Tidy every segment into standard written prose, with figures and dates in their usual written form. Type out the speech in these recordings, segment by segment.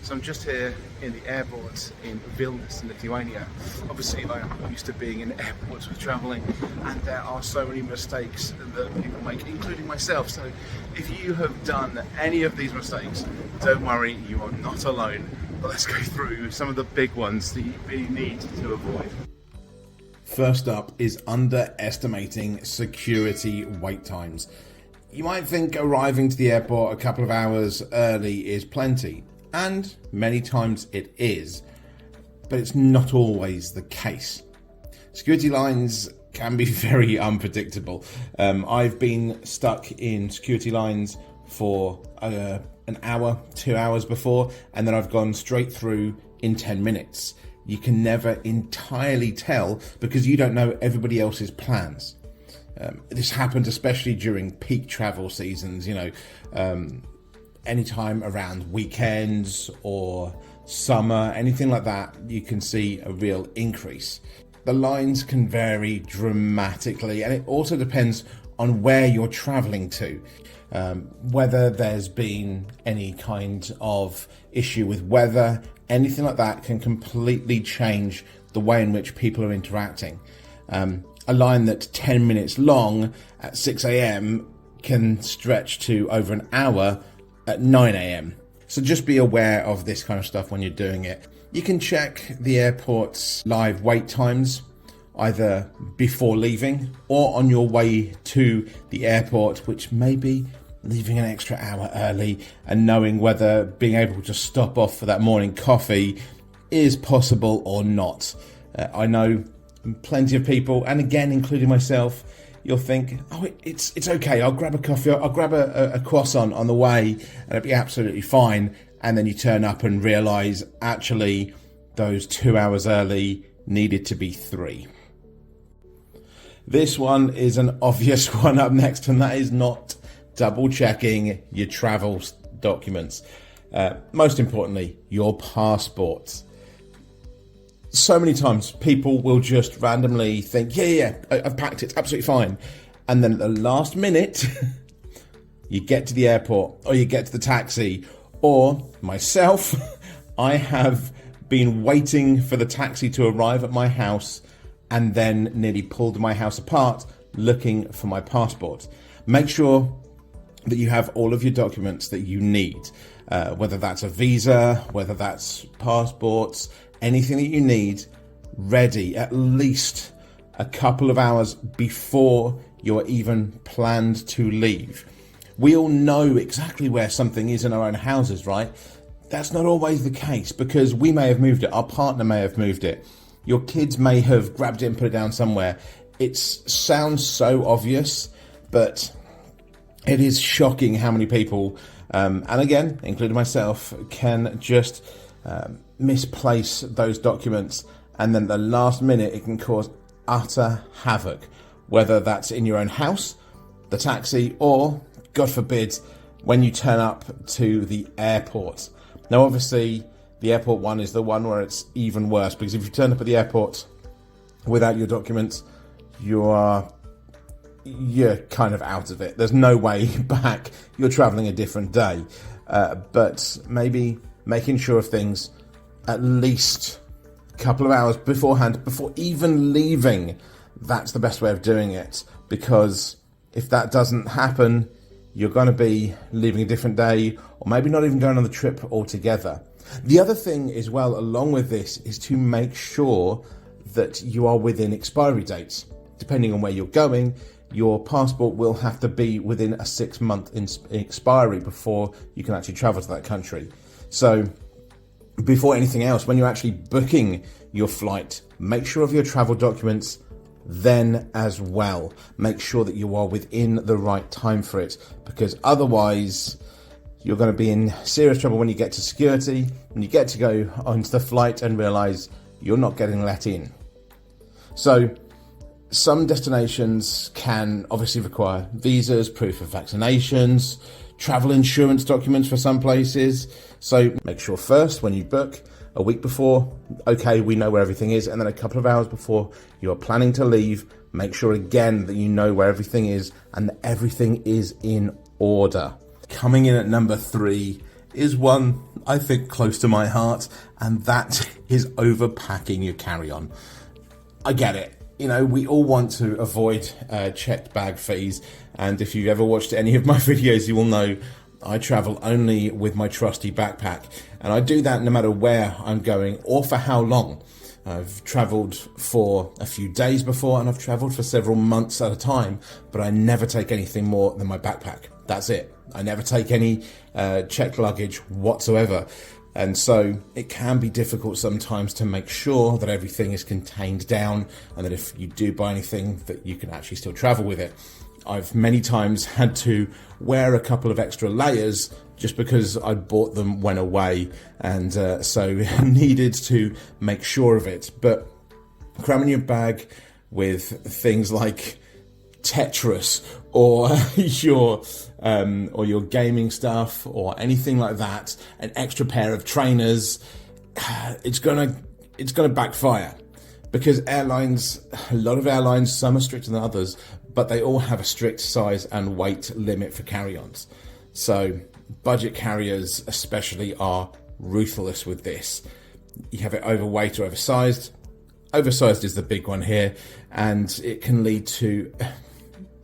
So I'm just here in the airport in Vilnius in Lithuania. Obviously I'm used to being in airports with travelling, and there are so many mistakes that people make, including myself. So if you have done any of these mistakes, don't worry, you are not alone. But let's go through some of the big ones that you really need to avoid. First up is underestimating security wait times. You might think arriving to the airport a couple of hours early is plenty, and many times it is, but it's not always the case. Security lines can be very unpredictable. I've been stuck in security lines for an hour, 2 hours before, and then I've gone straight through in 10 minutes. You can never entirely tell because you don't know everybody else's plans. This happens especially during peak travel seasons, anytime around weekends or summer, anything like that, you can see a real increase. The lines can vary dramatically, and it also depends on where you're traveling to. Whether there's been any kind of issue with weather, anything like that can completely change the way in which people are interacting. A line that's 10 minutes long at 6 a.m. can stretch to over an hour at 9 a.m. So just be aware of this kind of stuff when you're doing it. You can check the airport's live wait times either before leaving or on your way to the airport, which may be leaving an extra hour early and knowing whether being able to stop off for that morning coffee is possible or not. I know plenty of people, and again, including myself, you'll think, oh, it's okay, I'll grab a coffee, I'll grab a croissant on the way, and it'll be absolutely fine. And then you turn up and realise, actually, those 2 hours early needed to be 3. This one is an obvious one up next, and that is not double checking your travel documents. Most importantly, your passport. So many times people will just randomly think, yeah, I've packed it, absolutely fine. And then at the last minute, you get to the airport or you get to the taxi, or myself, I have been waiting for the taxi to arrive at my house and then nearly pulled my house apart looking for my passport. Make sure that you have all of your documents that you need, whether that's a visa, whether that's passports, anything that you need ready at least a couple of hours before you're even planned to leave. We all know exactly where something is in our own houses, right? That's not always the case because we may have moved it, our partner may have moved it, your kids may have grabbed it and put it down somewhere. It sounds so obvious, but it is shocking how many people, and again, including myself, can just misplace those documents, and then the last minute it can cause utter havoc, whether that's in your own house, the taxi, or, God forbid, when you turn up to the airport. Now, obviously, the airport one is the one where it's even worse, because if you turn up at the airport without your documents, you're kind of out of it. There's no way back. You're traveling a different day. But maybe making sure of things at least a couple of hours beforehand, before even leaving, that's the best way of doing it. Because if that doesn't happen, you're going to be leaving a different day, or maybe not even going on the trip altogether. The other thing as well, along with this, is to make sure that you are within expiry dates. Depending on where you're going, your passport will have to be within a 6-month expiry before you can actually travel to that country. So before anything else, when you're actually booking your flight, make sure of your travel documents then as well. Make sure that you are within the right time for it, because otherwise you're going to be in serious trouble when you get to security, and you get to go onto the flight and realise you're not getting let in. So some destinations can obviously require visas, proof of vaccinations, travel insurance documents for some places. So make sure first when you book, a week before, okay, we know where everything is, and then a couple of hours before you're planning to leave, make sure again that you know where everything is and that everything is in order. Coming in at number 3 is one I think, close to my heart, and that is overpacking your carry-on. I get it. You know, we all want to avoid checked bag fees, and if you've ever watched any of my videos, you will know I travel only with my trusty backpack, and I do that no matter where I'm going or for how long. I've travelled for a few days before, and I've travelled for several months at a time, but I never take anything more than my backpack. That's it. I never take any checked luggage whatsoever. And so it can be difficult sometimes to make sure that everything is contained down, and that if you do buy anything, that you can actually still travel with it. I've many times had to wear a couple of extra layers just because I bought them when away, and so needed to make sure of it. But cramming your bag with things like Tetris or your gaming stuff or anything like that, an extra pair of trainers, it's gonna backfire, because airlines, a lot of airlines, some are stricter than others, but they all have a strict size and weight limit for carry-ons. So budget carriers especially are ruthless with this. You have it overweight or oversized. Oversized is the big one here, and it can lead to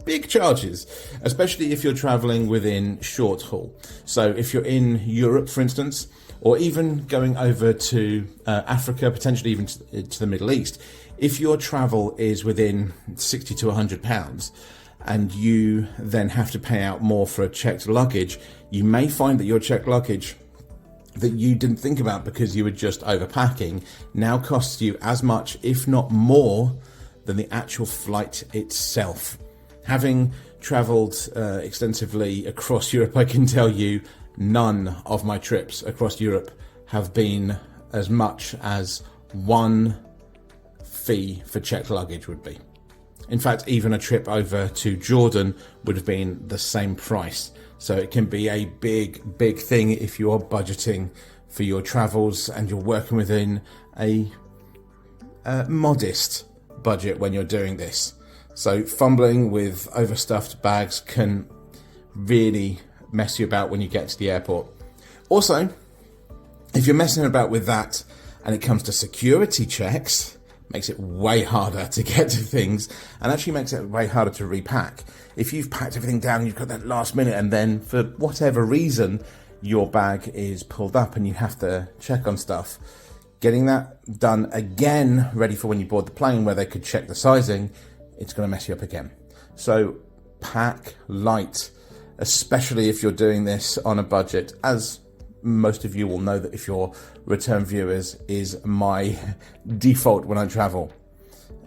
big charges, especially if you're traveling within short haul. So if you're in Europe, for instance, or even going over to Africa, potentially even to the Middle East, if your travel is within 60 to 100 pounds and you then have to pay out more for a checked luggage, you may find that your checked luggage that you didn't think about because you were just overpacking now costs you as much, if not more, than the actual flight itself. Having travelled extensively across Europe, I can tell you none of my trips across Europe have been as much as one fee for checked luggage would be. In fact, even a trip over to Jordan would have been the same price. So it can be a big thing if you're budgeting for your travels and you're working within a modest budget when you're doing this. So fumbling with overstuffed bags can really mess you about when you get to the airport. Also, if you're messing about with that and it comes to security checks, makes it way harder to get to things, and actually makes it way harder to repack. If you've packed everything down, you've got that last minute, and then for whatever reason your bag is pulled up and you have to check on stuff, getting that done again, ready for when you board the plane where they could check the sizing, it's going to mess you up again. So pack light, especially if you're doing this on a budget, as most of you will know that if you're return viewers is my default when I travel.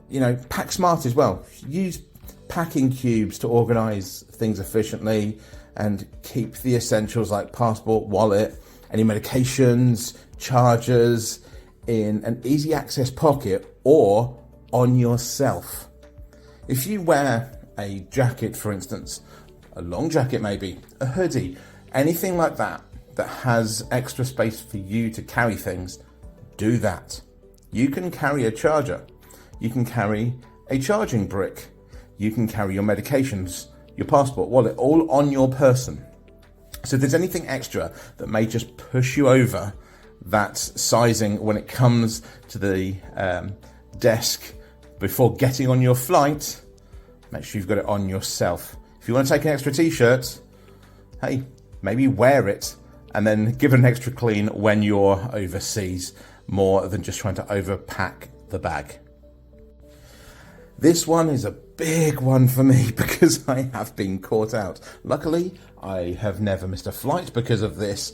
You know, pack smart as well. Use packing cubes to organise things efficiently and keep the essentials like passport, wallet, any medications, chargers in an easy access pocket or on yourself. If you wear a jacket, for instance, a long jacket maybe, a hoodie, anything like that that has extra space for you to carry things, do that. You can carry a charger, you can carry a charging brick, you can carry your medications, your passport, wallet, all on your person. So if there's anything extra that may just push you over that sizing when it comes to the desk before getting on your flight, make sure you've got it on yourself. If you want to take an extra t-shirt, hey, maybe wear it and then give it an extra clean when you're overseas, more than just trying to overpack the bag. This one is a big one for me because I have been caught out. Luckily, I have never missed a flight because of this,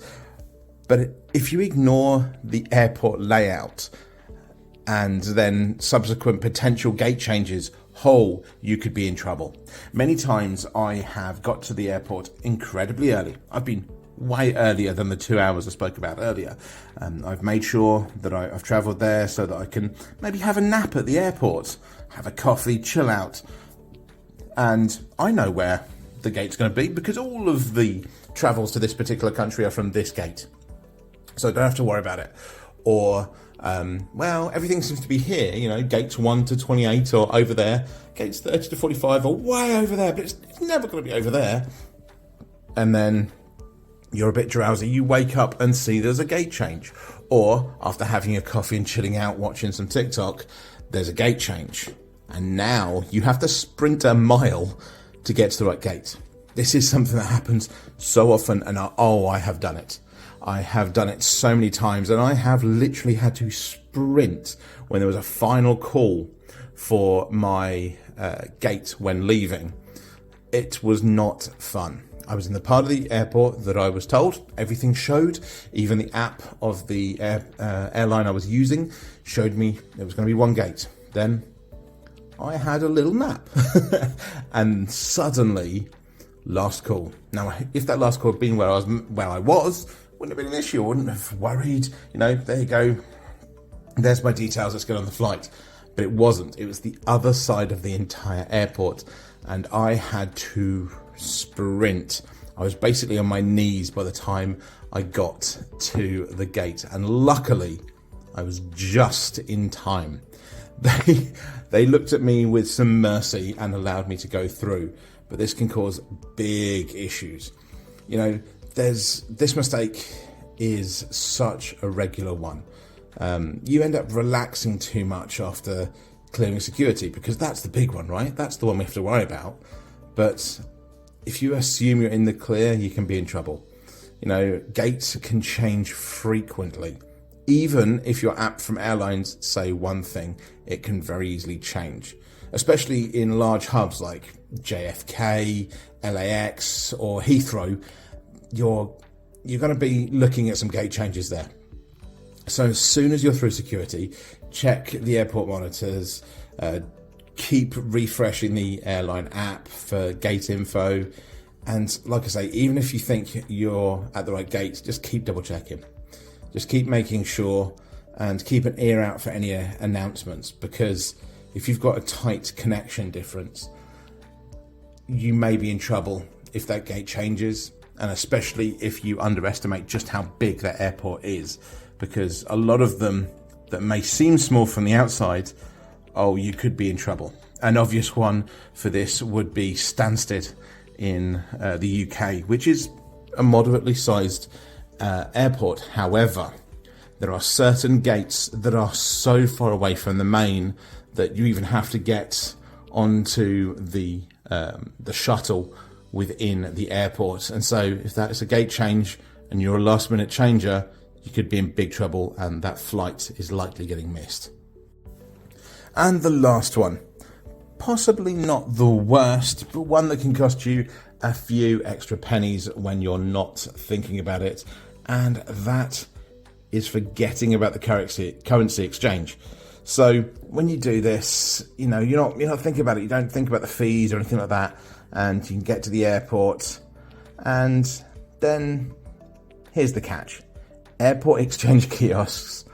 but if you ignore the airport layout and then subsequent potential gate changes, you could be in trouble. Many times I have got to the airport incredibly early. I've been way earlier than the 2 hours I spoke about earlier. I've made sure that I've travelled there so that I can maybe have a nap at the airport, have a coffee, chill out. And I know where the gate's going to be because all of the travels to this particular country are from this gate. So I don't have to worry about it. Or, well, everything seems to be here, you know, gates 1 to 28 or over there, gates 30 to 45 or way over there, but it's never going to be over there. And then you're a bit drowsy, you wake up and see there's a gate change. Or after having a coffee and chilling out watching some TikTok, there's a gate change. And now you have to sprint a mile to get to the right gate. This is something that happens so often, and I have done it. I have done it so many times, and I have literally had to sprint when there was a final call for my gate when leaving. It was not fun. I was in the part of the airport that I was told. Everything showed. Even the app of the airline I was using showed me there was going to be one gate. Then I had a little nap. And suddenly, last call. Now, if that last call had been where I was, wouldn't have been an issue. I wouldn't have worried. There you go. There's my details. Let's get on the flight. But it wasn't. It was the other side of the entire airport. And I had to sprint. I was basically on my knees by the time I got to the gate. And luckily, I was just in time. They looked at me with some mercy and allowed me to go through. But this can cause big issues. This mistake is such a regular one. You end up relaxing too much after clearing security, because that's the big one, right? That's the one we have to worry about. But if you assume you're in the clear, you can be in trouble. Gates can change frequently. Even if your app from airlines say one thing, it can very easily change. Especially in large hubs like JFK, LAX, or Heathrow, you're going to be looking at some gate changes there. So as soon as you're through security, check the airport monitors, keep refreshing the airline app for gate info. And like I say, even if you think you're at the right gate, just keep double checking. Just keep making sure, and keep an ear out for any announcements, because if you've got a tight connection difference, you may be in trouble if that gate changes, and especially if you underestimate just how big that airport is, because a lot of them that may seem small from the outside, you could be in trouble. An obvious one for this would be Stansted in the UK, which is a moderately sized airport. However, there are certain gates that are so far away from the main that you even have to get onto the shuttle within the airport. And so if that is a gate change and you're a last minute changer, you could be in big trouble, and that flight is likely getting missed. And the last one, possibly not the worst, but one that can cost you a few extra pennies when you're not thinking about it, and that is forgetting about the currency exchange. So when you do this, you're not thinking about it. You don't think about the fees or anything like that, and you can get to the airport, and then here's the catch. Airport exchange kiosks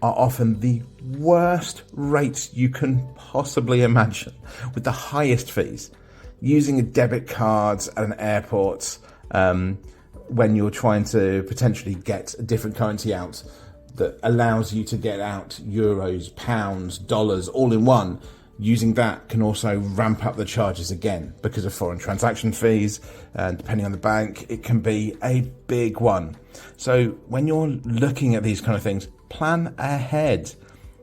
are often the worst rates you can possibly imagine, with the highest fees. Using a debit card at an airport when you're trying to potentially get a different currency out that allows you to get out euros, pounds, dollars all in one, using that can also ramp up the charges again because of foreign transaction fees, and depending on the bank, it can be a big one. So when you're looking at these kind of things, plan ahead.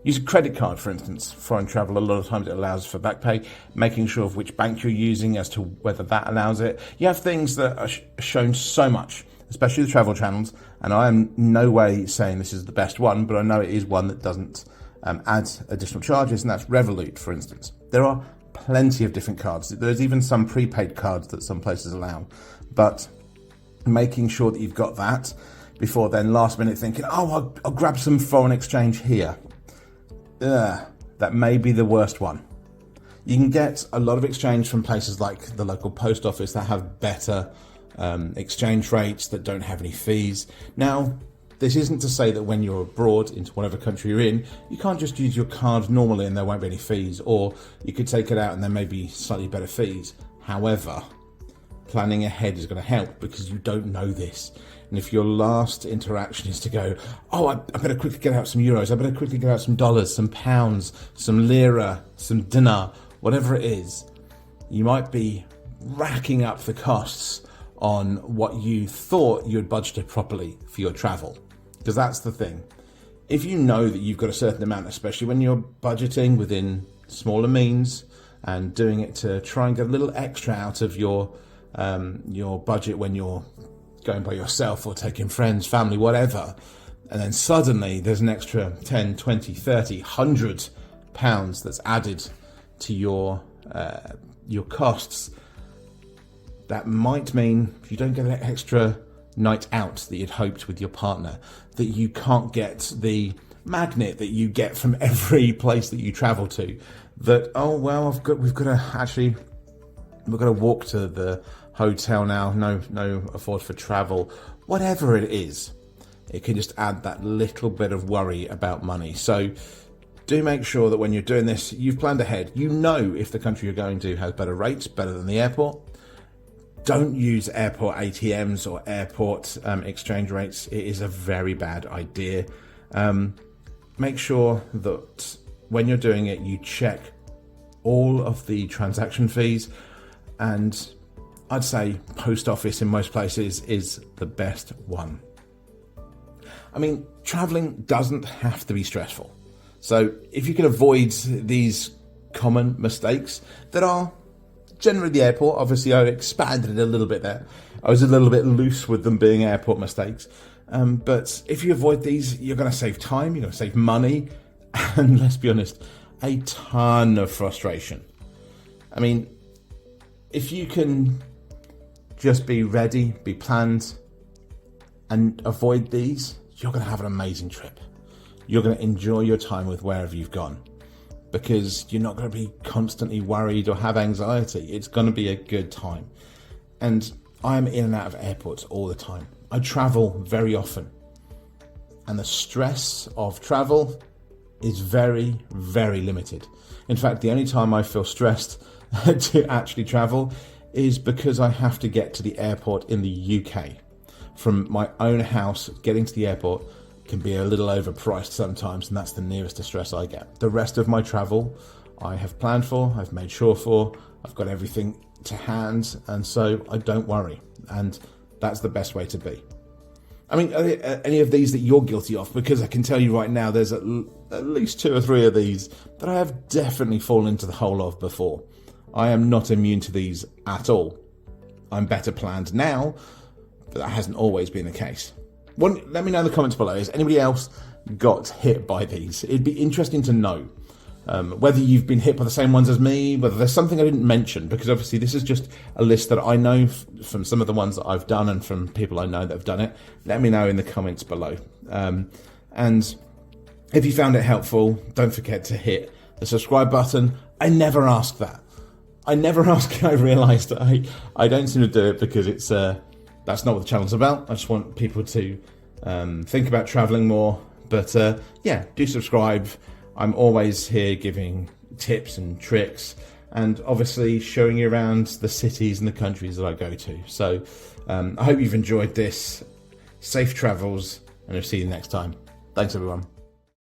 Use a credit card, for instance. Foreign travel, a lot of times it allows for back pay, making sure of which bank you're using as to whether that allows it. You have things that are shown so much, especially the travel channels, and I am no way saying this is the best one, but I know it is one that doesn't add additional charges, and that's Revolut, for instance. There are plenty of different cards. There's even some prepaid cards that some places allow, but making sure that you've got that before then last minute thinking, I'll grab some foreign exchange here. That may be the worst one. You can get a lot of exchange from places like the local post office that have better exchange rates, that don't have any fees. Now, this isn't to say that when you're abroad into whatever country you're in, you can't just use your card normally and there won't be any fees, or you could take it out and there may be slightly better fees. However, planning ahead is going to help, because you don't know this. And if your last interaction is to go, I better quickly get out some euros, I better quickly get out some dollars, some pounds, some lira, some dinar, whatever it is, you might be racking up the costs on what you thought you had budgeted properly for your travel. Because that's the thing. If you know that you've got a certain amount, especially when you're budgeting within smaller means and doing it to try and get a little extra out of your budget when you're going by yourself or taking friends, family, whatever, and then suddenly there's an extra 10, 20, 30, £100 that's added to your costs, that might mean if you don't get that extra night out that you'd hoped with your partner, that you can't get the magnet that you get from every place that you travel to, that, oh well, we've got to walk to the hotel now, no afford for travel, whatever it is, it can just add that little bit of worry about money. So do make sure that when you're doing this, you've planned ahead. You know if the country you're going to has better rates, better than the airport. Don't use airport ATMs or airport exchange rates. It is a very bad idea. Make sure that when you're doing it, you check all of the transaction fees, and I'd say post office in most places is the best one. I mean, traveling doesn't have to be stressful. So if you can avoid these common mistakes that are generally the airport, obviously I expanded it a little bit there. I was a little bit loose with them being airport mistakes. But if you avoid these, you're going to save time, you're going to save money, and let's be honest, a ton of frustration. I mean, if you can just be ready, be planned, and avoid these, you're going to have an amazing trip. You're going to enjoy your time with wherever you've gone, because you're not going to be constantly worried or have anxiety. It's going to be a good time. And I'm in and out of airports all the time. I travel very often, and the stress of travel is very, very limited. In fact, the only time I feel stressed to actually travel is because I have to get to the airport in the UK. From my own house, getting to the airport can be a little overpriced sometimes, and that's the nearest distress I get. The rest of my travel I have planned for, I've made sure for, I've got everything to hand, and so I don't worry, and that's the best way to be. I mean, are there any of these that you're guilty of? Because I can tell you right now, there's at least 2 or 3 of these that I have definitely fallen into the hole of before. I am not immune to these at all. I'm better planned now, but that hasn't always been the case. Let me know in the comments below, has anybody else got hit by these? It'd be interesting to know whether you've been hit by the same ones as me, whether there's something I didn't mention, because obviously this is just a list that I know from some of the ones that I've done and from people I know that have done it. Let me know in the comments below. And if you found it helpful, don't forget to hit the subscribe button. I never ask that. I never ask. I realised that I don't seem to do it because it's that's not what the channel's about. I just want people to think about travelling more. But yeah, do subscribe. I'm always here giving tips and tricks, and obviously showing you around the cities and the countries that I go to. So I hope you've enjoyed this. Safe travels, and I'll see you next time. Thanks, everyone.